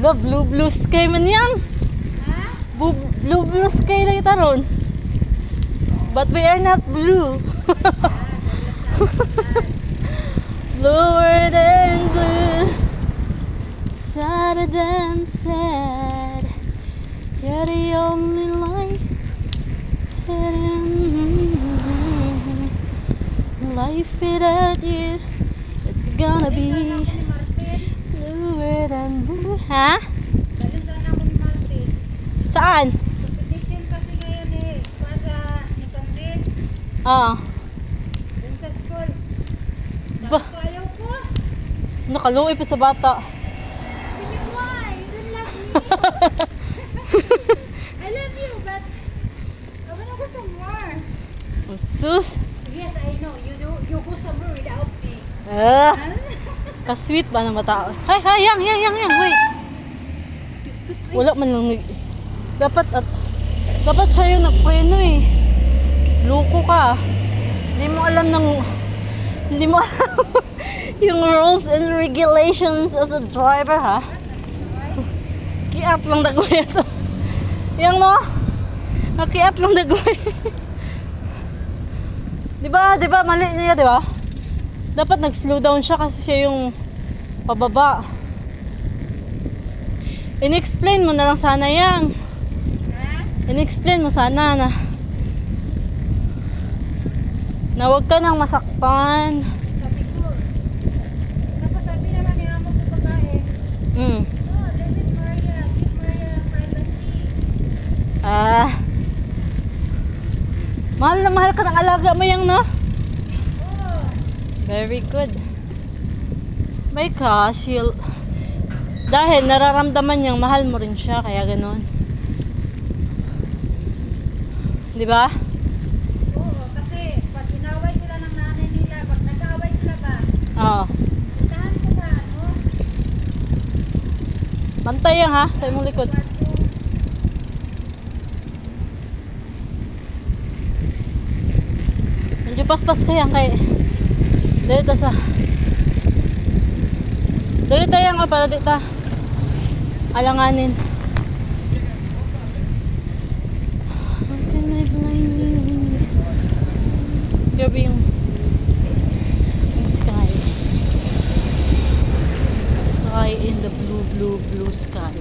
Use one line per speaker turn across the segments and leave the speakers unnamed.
Ba, blue sky man yang. Blue sky lang ita ron. But we are not blue. Bluer than blue, sadder than sad. You're the only light in life without you. It's gonna be bluer than blue. Ha? Saan?
Competition kasi ngayon eh. Para ni contest. Dun sa school.
Ba?
Ayaw ko.
Nakaluoy pa sa bata.
Why? You don't love me. I love you, but I wanna go somewhere.
Sus.
Yes, I know. You go somewhere without me.
Ka-sweet ba ng bata? Hay, yang, wait. Wala man lang. Dapat siya yung nagpreno eh. Loko ka. Hindi mo alam yung rules and regulations as a driver, ha? Kiat lang dagoy ito. Yang no? Nakiat lang dagoy. Diba, mali niya, diba? Dapat nag-slow down siya kasi siya yung pababa. In-explain mo na lang sana yang. In-explain mo sana na huwag ka nang masaktan.
Sabi ko. Napasabi naman ni amo ko babae. Oh, let it Maria. Give Maria privacy.
Mahal na mahal ka ng alaga mo yang, no?
Oh.
Very good. May kasil. Dahil nararamdaman niyang mahal mo rin siya, kaya ganoon. Di ba?
Oo, kasi pag inaway sila ng nanay nila, pag nag-aaway sila ba?
Oo.
Puntahan ko sa ano?
Bantay yan, ha? Sa imong likod. Medyo paspas ka yan kay... Dito sa... Dito yan, para dito. Alanganin. Grabe yung sky. Sky in the blue sky.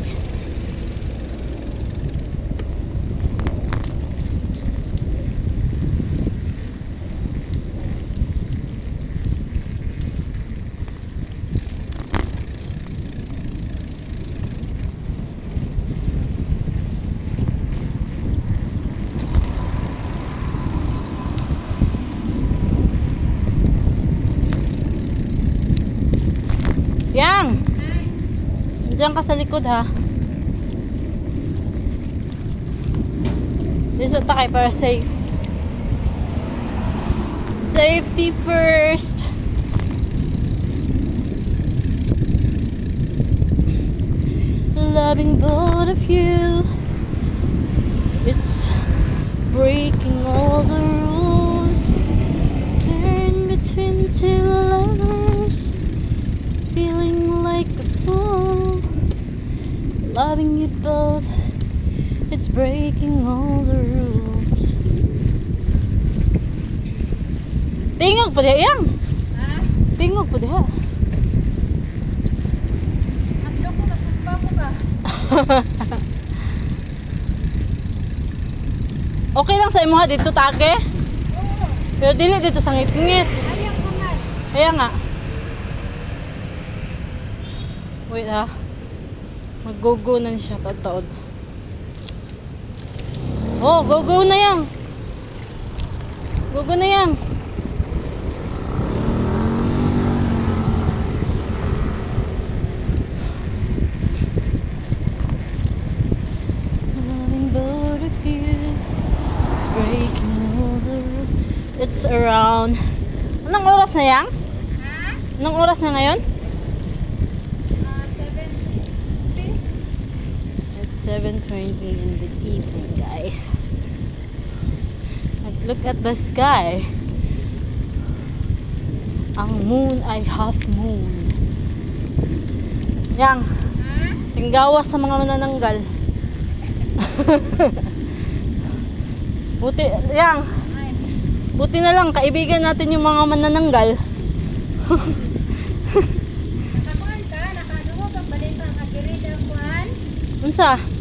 Yang! Diyan ka sa likod, ha? Dito takay para safe. Safety first! Loving both of you, it's breaking all the rules. Turn between two lovers, feeling like a fool. Loving you both, it's breaking all the rules. Tingog pa diha yang.
Ha?
Tingog pa diha.
Andyo ko, nagpagpa ko ba?
Okay lang sa imo, ha? Dito take?
Oo.
Pero dili dito sa ngit-ngit.
Ayaw ko nga.
Kaya nga. Wait, ha? Mag-go-go na siya, taod-taod. Oh, go-go na yan. Go-go na yan. Loving both of you, it's breaking all the rules. It's around... Anong oras na yan?
Ha?
Anong oras na ngayon?
7:50.
It's 7:20 in the evening, guys. And look at the sky. Ang moon ay half moon. Yang,
Ha?
Tinggawas sa mga manananggal. Buti, yang. Buti na lang, kaibigan natin yung mga manananggal.
Nakakuan ka, nakadugo kang balita ang agiri ng kuan.
Unsa?